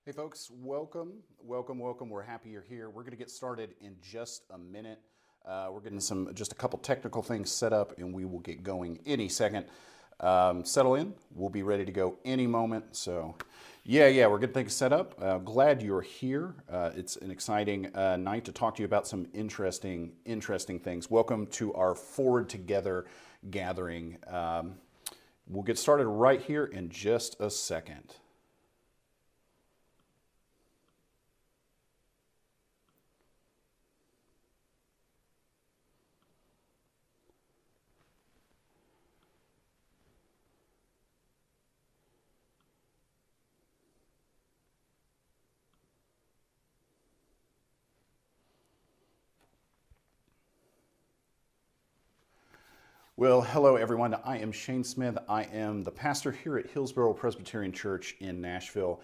Hey folks, welcome. We're happy you're here. We're going to get started in just a minute. We're getting just a couple technical things set up and we will get going any second. Settle in. We'll be ready to go any moment. So we're getting things set up. Glad you're here. It's an exciting night to talk to you about some interesting things. Welcome to our Forward Together gathering. We'll get started right here in just a second. Well, hello everyone. I am Shane Smith. I am the pastor here at Hillsboro Presbyterian Church in Nashville,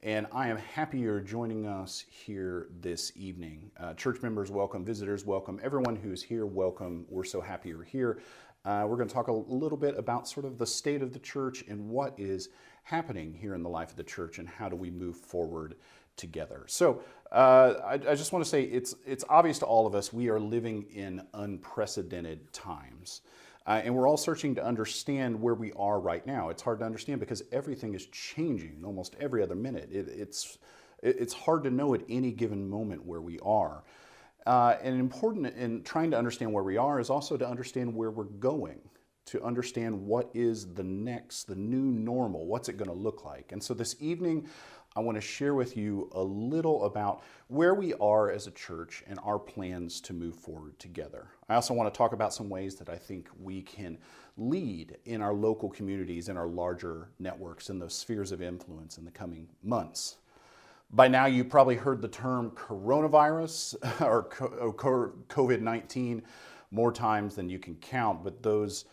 and I am happy you're joining us here this evening. Church members, welcome. Visitors, welcome. Everyone who's here, welcome. We're so happy you're here. We're going to talk a little bit about sort of the state of the church and what is happening here in the life of the church and how do we move forward together. So I just want to say it's obvious to all of us we are living in unprecedented times. And we're all searching to understand where we are right now. It's hard to understand because everything is changing almost every other minute. It's hard to know at any given moment where we are. And important in trying to understand where we are is also to understand where we're going, to understand what is the new normal, what's it going to look like. And so this evening, I want to share with you a little about where we are as a church and our plans to move forward together. I also want to talk about some ways that I think we can lead in our local communities, in our larger networks, in those spheres of influence in the coming months. By now, you probably heard the term coronavirus or COVID-19 more times than you can count, but those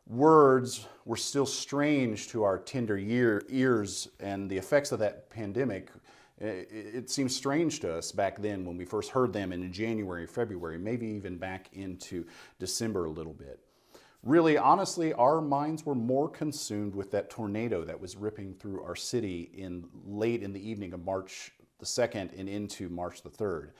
words were still strange to our tender ears, and the effects of that pandemic, it seemed strange to us back then when we first heard them in January, February, maybe even back into December a little bit. Really, honestly, our minds were more consumed with that tornado that was ripping through our city late in the evening of March the 2nd and into March the 3rd.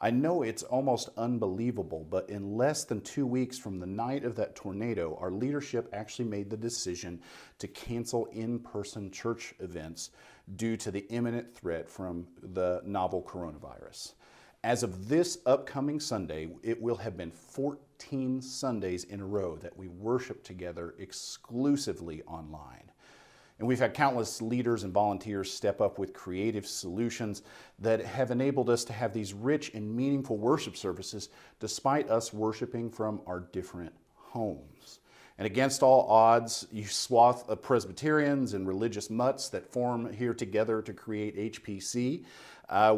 I know it's almost unbelievable, but in less than 2 weeks from the night of that tornado, our leadership actually made the decision to cancel in-person church events due to the imminent threat from the novel coronavirus. As of this upcoming Sunday, it will have been 14 Sundays in a row that we worship together exclusively online. And we've had countless leaders and volunteers step up with creative solutions that have enabled us to have these rich and meaningful worship services despite us worshiping from our different homes. And against all odds, you swath of Presbyterians and religious mutts that form here together to create HPC.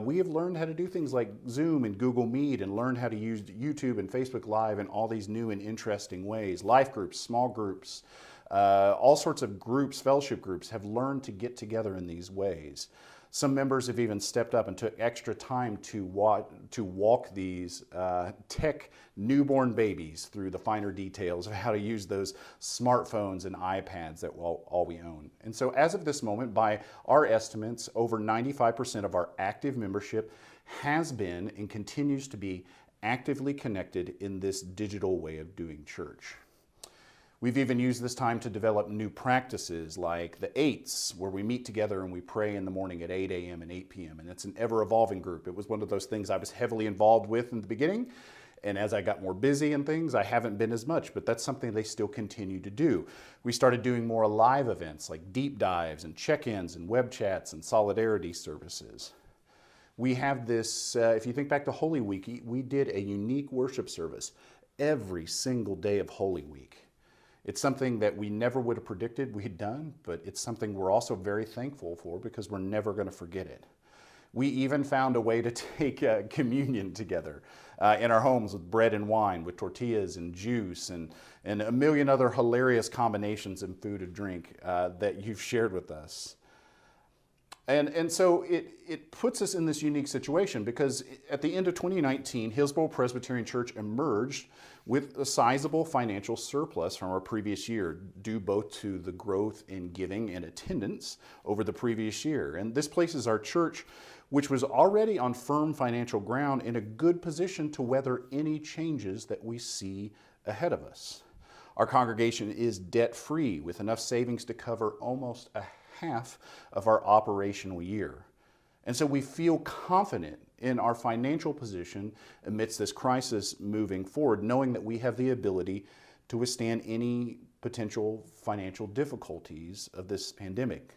We have learned how to do things like Zoom and Google Meet and learned how to use YouTube and Facebook Live in all these new and interesting ways. Life groups, small groups, all sorts of groups, fellowship groups have learned to get together in these ways. Some members have even stepped up and took extra time to walk these tech newborn babies through the finer details of how to use those smartphones and iPads that all we own. And so as of this moment, by our estimates, over 95% of our active membership has been and continues to be actively connected in this digital way of doing church. We've even used this time to develop new practices like the Eights, where we meet together and we pray in the morning at 8 a.m. and 8 p.m. And it's an ever-evolving group. It was one of those things I was heavily involved with in the beginning. And as I got more busy and things, I haven't been as much, but that's something they still continue to do. We started doing more live events like deep dives and check-ins and web chats and solidarity services. We have this, if you think back to Holy Week, we did a unique worship service every single day of Holy Week. It's something that we never would have predicted we'd done, but it's something we're also very thankful for because we're never going to forget it. We even found a way to take communion together in our homes with bread and wine, with tortillas and juice, and a million other hilarious combinations in food and drink that you've shared with us. And so it puts us in this unique situation because at the end of 2019, Hillsborough Presbyterian Church emerged with a sizable financial surplus from our previous year, due both to the growth in giving and attendance over the previous year. And this places our church, which was already on firm financial ground, in a good position to weather any changes that we see ahead of us. Our congregation is debt-free with enough savings to cover almost a half of our operational year. And so we feel confident in our financial position amidst this crisis moving forward, knowing that we have the ability to withstand any potential financial difficulties of this pandemic.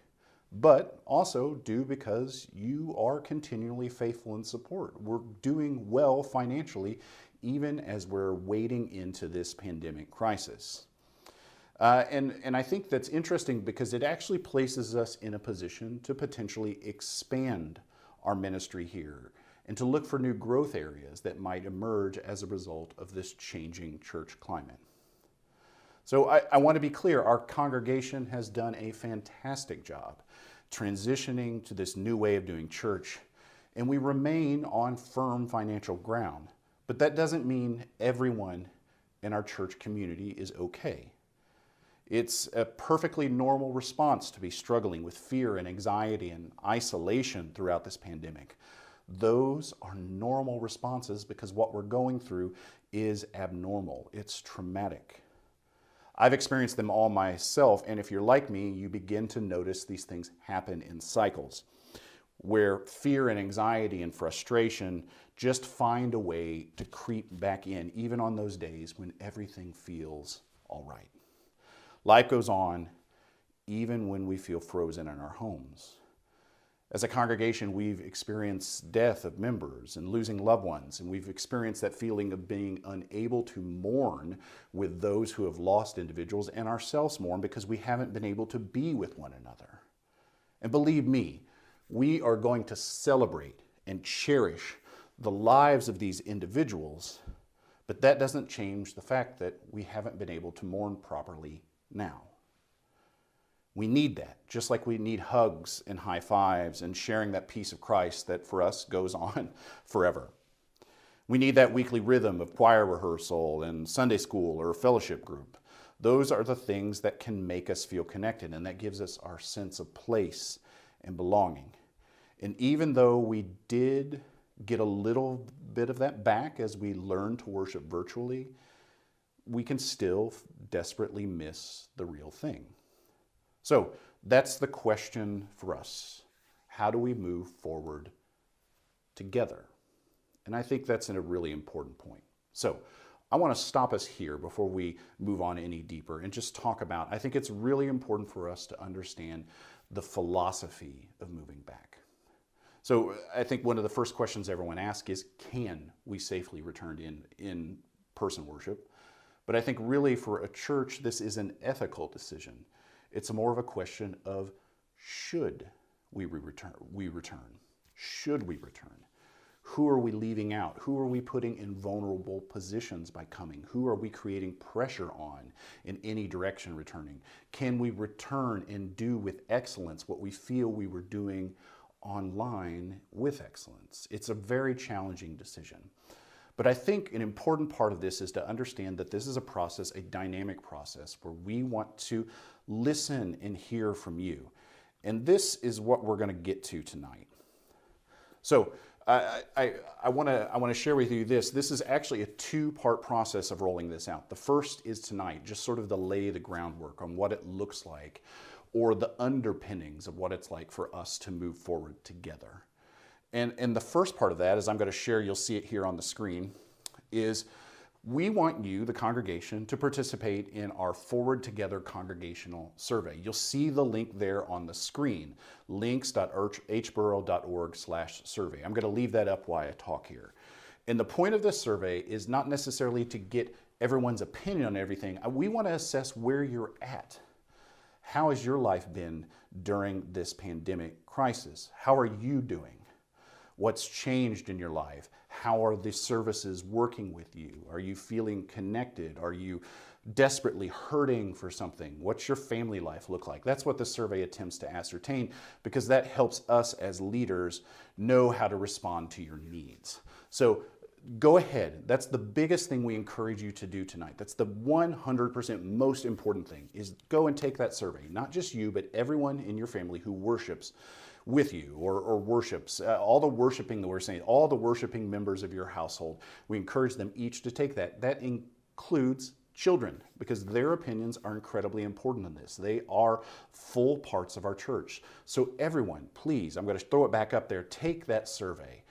But also due because you are continually faithful in support. We're doing well financially, even as we're wading into this pandemic crisis. And I think that's interesting because it actually places us in a position to potentially expand our ministry here and to look for new growth areas that might emerge as a result of this changing church climate. So I want to be clear, our congregation has done a fantastic job transitioning to this new way of doing church, and we remain on firm financial ground. But that doesn't mean everyone in our church community is okay. It's a perfectly normal response to be struggling with fear and anxiety and isolation throughout this pandemic. Those are normal responses because what we're going through is abnormal. It's traumatic. I've experienced them all myself, and if you're like me, you begin to notice these things happen in cycles, where fear and anxiety and frustration just find a way to creep back in, even on those days when everything feels all right. Life goes on, even when we feel frozen in our homes. As a congregation, we've experienced death of members and losing loved ones, and we've experienced that feeling of being unable to mourn with those who have lost individuals and ourselves mourn because we haven't been able to be with one another. And believe me, we are going to celebrate and cherish the lives of these individuals, but that doesn't change the fact that we haven't been able to mourn properly now. We need that, just like we need hugs and high fives and sharing that peace of Christ that for us goes on forever. We need that weekly rhythm of choir rehearsal and Sunday school or fellowship group. Those are the things that can make us feel connected, and that gives us our sense of place and belonging. And even though we did get a little bit of that back as we learned to worship virtually, we can still desperately miss the real thing. So that's the question for us. How do we move forward together? And I think that's a really important point. So I want to stop us here before we move on any deeper and just talk about, I think it's really important for us to understand the philosophy of moving back. So I think one of the first questions everyone asks is, can we safely return to in-person worship? But I think really for a church, this is an ethical decision. It's more of a question of should we return? Should we return? Who are we leaving out? Who are we putting in vulnerable positions by coming? Who are we creating pressure on in any direction returning? Can we return and do with excellence what we feel we were doing online with excellence? It's a very challenging decision. But I think an important part of this is to understand that this is a process, a dynamic process, where we want to listen and hear from you. And this is what we're going to get to tonight. So I want to share with you this. This is actually a two-part process of rolling this out. The first is tonight, just sort of to lay the groundwork on what it looks like, or the underpinnings of what it's like for us to move forward together. And the first part of that, as I'm going to share, you'll see it here on the screen, is we want you, the congregation, to participate in our Forward Together Congregational Survey. You'll see the link there on the screen, links.hborough.org/survey. I'm going to leave that up while I talk here. And the point of this survey is not necessarily to get everyone's opinion on everything. We want to assess where you're at. How has your life been during this pandemic crisis? How are you doing? What's changed in your life? How are the services working with you? Are you feeling connected? Are you desperately hurting for something? What's your family life look like? That's what the survey attempts to ascertain, because that helps us as leaders know how to respond to your needs. So go ahead. That's the biggest thing we encourage you to do tonight. That's the 100% most important thing, is go and take that survey. Not just you, but everyone in your family who worships with you or worships. All the worshiping that we're saying, all the worshiping members of your household, we encourage them each to take that. That includes children, because their opinions are incredibly important in this. They are full parts of our church. So everyone, please, I'm going to throw it back up there, take that survey.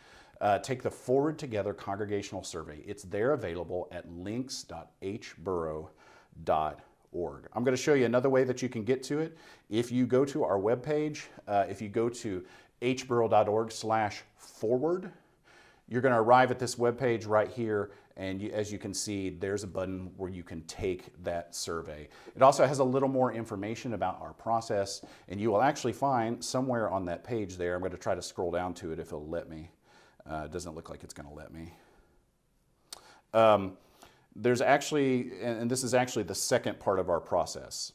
Take the Forward Together Congregational Survey. It's there available at links.hborough.org. I'm going to show you another way that you can get to it. If you go to our webpage, if you go to hborough.org/forward, you're going to arrive at this webpage right here, and as you can see, there's a button where you can take that survey. It also has a little more information about our process, and you will actually find somewhere on that page there, I'm going to try to scroll down to it if it'll let me. It doesn't look like it's going to let me. There's actually, and this is actually the second part of our process.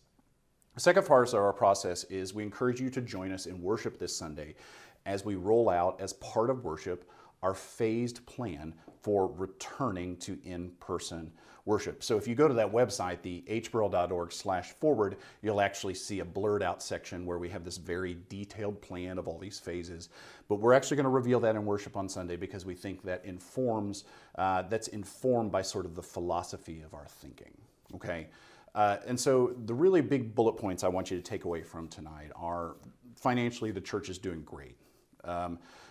The second part of our process is we encourage you to join us in worship this Sunday as we roll out, as part of worship, our phased plan for returning to in-person worship. So if you go to that website, the hborough.org/forward, you'll actually see a blurred out section where we have this very detailed plan of all these phases. But we're actually going to reveal that in worship on Sunday, because we think that that's informed by sort of the philosophy of our thinking. Okay? And so the really big bullet points I want you to take away from tonight are, financially, the church is doing great.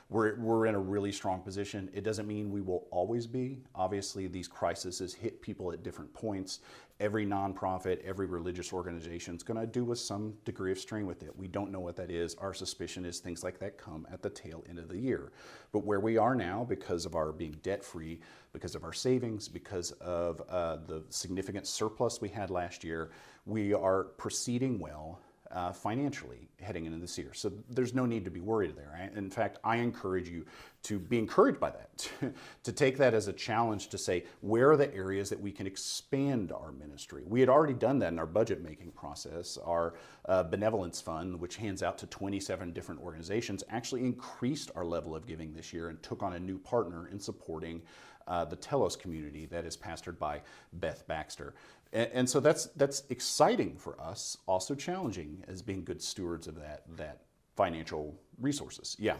We're in a really strong position. It doesn't mean we will always be. Obviously, these crises hit people at different points. Every nonprofit, every religious organization is going to do with some degree of strain with it. We don't know what that is. Our suspicion is things like that come at the tail end of the year. But where we are now, because of our being debt-free, because of our savings, because of the significant surplus we had last year, we are proceeding well financially heading into this year. So there's no need to be worried there. In fact, I encourage you to be encouraged by that, to take that as a challenge to say, where are the areas that we can expand our ministry? We had already done that in our budget making process. Our benevolence fund, which hands out to 27 different organizations, actually increased our level of giving this year and took on a new partner in supporting the Telos community that is pastored by Beth Baxter. And so that's exciting for us, also challenging as being good stewards of that financial resources. Yeah.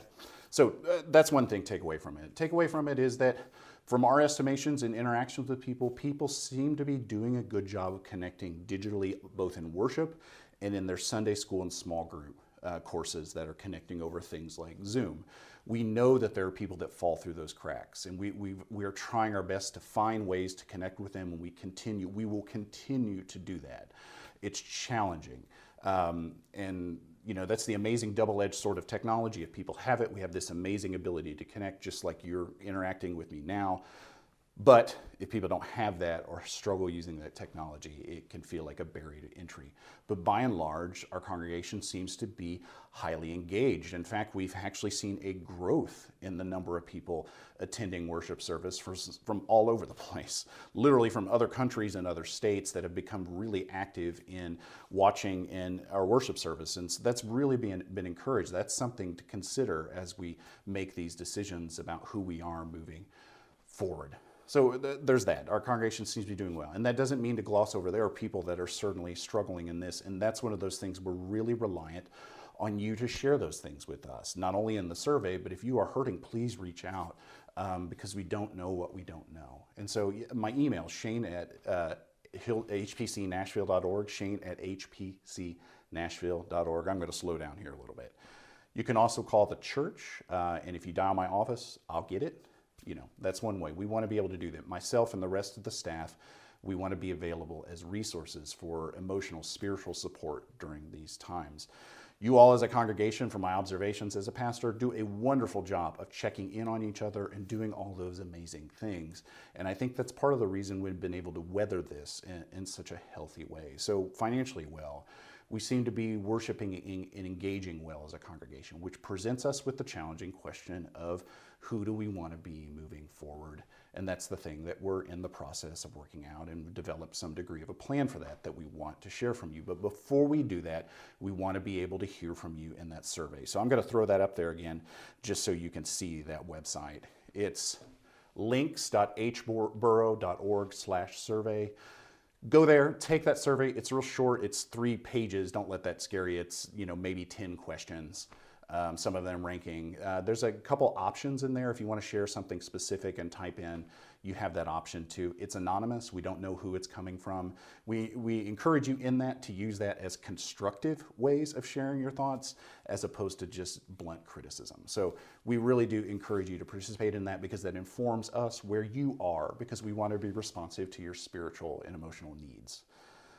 So that's one thing to take away from it. Take away from it is that from our estimations and interactions with people seem to be doing a good job of connecting digitally, both in worship and in their Sunday school and small group courses that are connecting over things like Zoom. We know that there are people that fall through those cracks, and we are trying our best to find ways to connect with them, and we will continue to do that. It's challenging, and that's the amazing double-edged sword of technology. If people have it, we have this amazing ability to connect, just like you're interacting with me now. But if people don't have that or struggle using that technology, it can feel like a barrier to entry. But by and large, our congregation seems to be highly engaged. In fact, we've actually seen a growth in the number of people attending worship service from all over the place, literally from other countries and other states that have become really active in watching in our worship service. And so that's really been encouraged. That's something to consider as we make these decisions about who we are moving forward. So there's that. Our congregation seems to be doing well. And that doesn't mean to gloss over. There are people that are certainly struggling in this. And that's one of those things we're really reliant on you to share those things with us. Not only in the survey, but if you are hurting, please reach out because we don't know what we don't know. And so my email, Shane@hpcnashville.org, Shane@hpcnashville.org. I'm going to slow down here a little bit. You can also call the church. And if you dial my office, I'll get it. That's one way. We want to be able to do that. Myself and the rest of the staff, we want to be available as resources for emotional, spiritual support during these times. You all as a congregation, from my observations as a pastor, do a wonderful job of checking in on each other and doing all those amazing things. And I think that's part of the reason we've been able to weather this in such a healthy way. So financially well, we seem to be worshiping and engaging well as a congregation, which presents us with the challenging question of who do we want to be moving forward? And that's the thing that we're in the process of working out and develop some degree of a plan for that we want to share from you. But before we do that, we want to be able to hear from you in that survey. So I'm going to throw that up there again, just so you can see that website. It's links.hborough.org/survey. Go there, take that survey. It's real short. It's 3 pages. Don't let that scare you. It's, maybe 10 questions. Some of them ranking. There's a couple options in there. If you want to share something specific and type in, you have that option too. It's anonymous. We don't know who it's coming from. We encourage you in that to use that as constructive ways of sharing your thoughts as opposed to just blunt criticism. So we really do encourage you to participate in that because that informs us where you are, because we want to be responsive to your spiritual and emotional needs.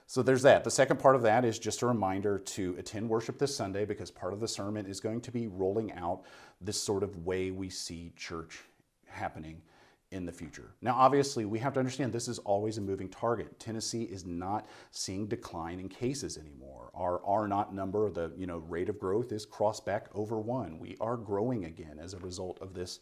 So there's that. The second part of that is just a reminder to attend worship this Sunday, because part of the sermon is going to be rolling out this sort of way we see church happening in the future. Now, obviously, we have to understand this is always a moving target. Tennessee is not seeing decline in cases anymore. Our R0 number, the rate of growth, is crossed back over 1. We are growing again as a result of this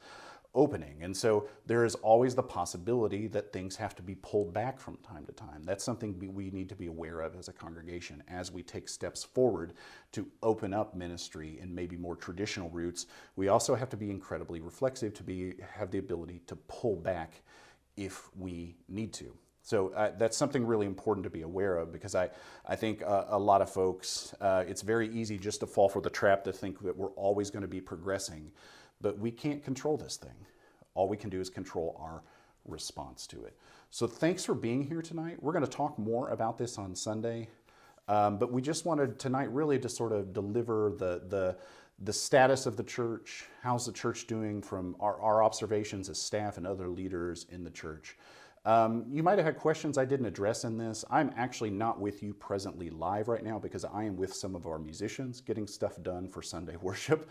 opening. And so there is always the possibility that things have to be pulled back from time to time. That's something we need to be aware of as a congregation as we take steps forward to open up ministry in maybe more traditional routes. We also have to be incredibly reflexive to have the ability to pull back if we need to. So that's something really important to be aware of, because I think a lot of folks, it's very easy just to fall for the trap to think that we're always going to be progressing. But we can't control this thing. All we can do is control our response to it. So thanks for being here tonight. We're going to talk more about this on Sunday, but we just wanted tonight really to sort of deliver the status of the church. How's the church doing from our observations as staff and other leaders in the church. You might have had questions I didn't address in this. I'm actually not with you presently live right now because I am with some of our musicians getting stuff done for Sunday worship.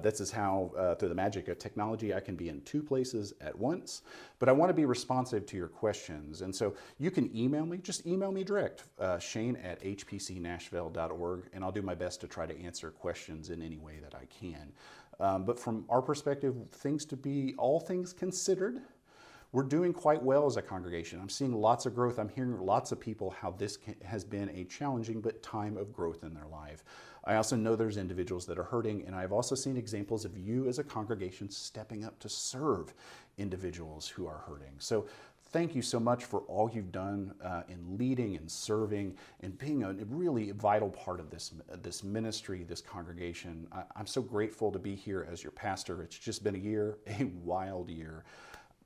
This is how, through the magic of technology, I can be in 2 places at once. But I want to be responsive to your questions. And so you can email me. Just email me direct, shane@hpcnashville.org, and I'll do my best to try to answer questions in any way that I can. But from our perspective, all things considered, we're doing quite well as a congregation. I'm seeing lots of growth. I'm hearing lots of people how this has been a challenging but time of growth in their life. I also know there's individuals that are hurting, and I've also seen examples of you as a congregation stepping up to serve individuals who are hurting. So thank you so much for all you've done in leading and serving and being a really vital part of this ministry, this congregation. I'm so grateful to be here as your pastor. It's just been a wild year.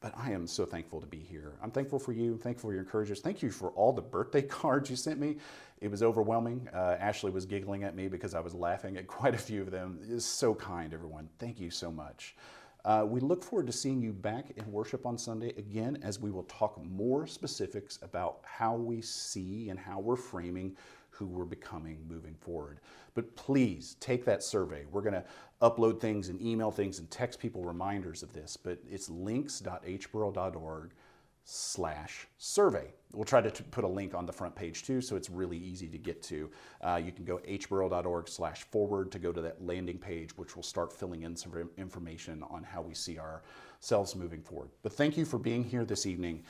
But I am so thankful to be here. I'm thankful for you, thankful for your encouragers. Thank you for all the birthday cards you sent me. It was overwhelming. Ashley was giggling at me because I was laughing at quite a few of them. It is so kind, everyone. Thank you so much. We look forward to seeing you back in worship on Sunday again, as we will talk more specifics about how we see and how we're framing who we're becoming moving forward. But please take that survey. We're going to upload things and email things and text people reminders of this, but it's links.hborough.org/survey. We'll try to put a link on the front page too, so it's really easy to get to. You can go hborough.org/forward to go to that landing page, which will start filling in some information on how we see ourselves moving forward. But thank you for being here this evening.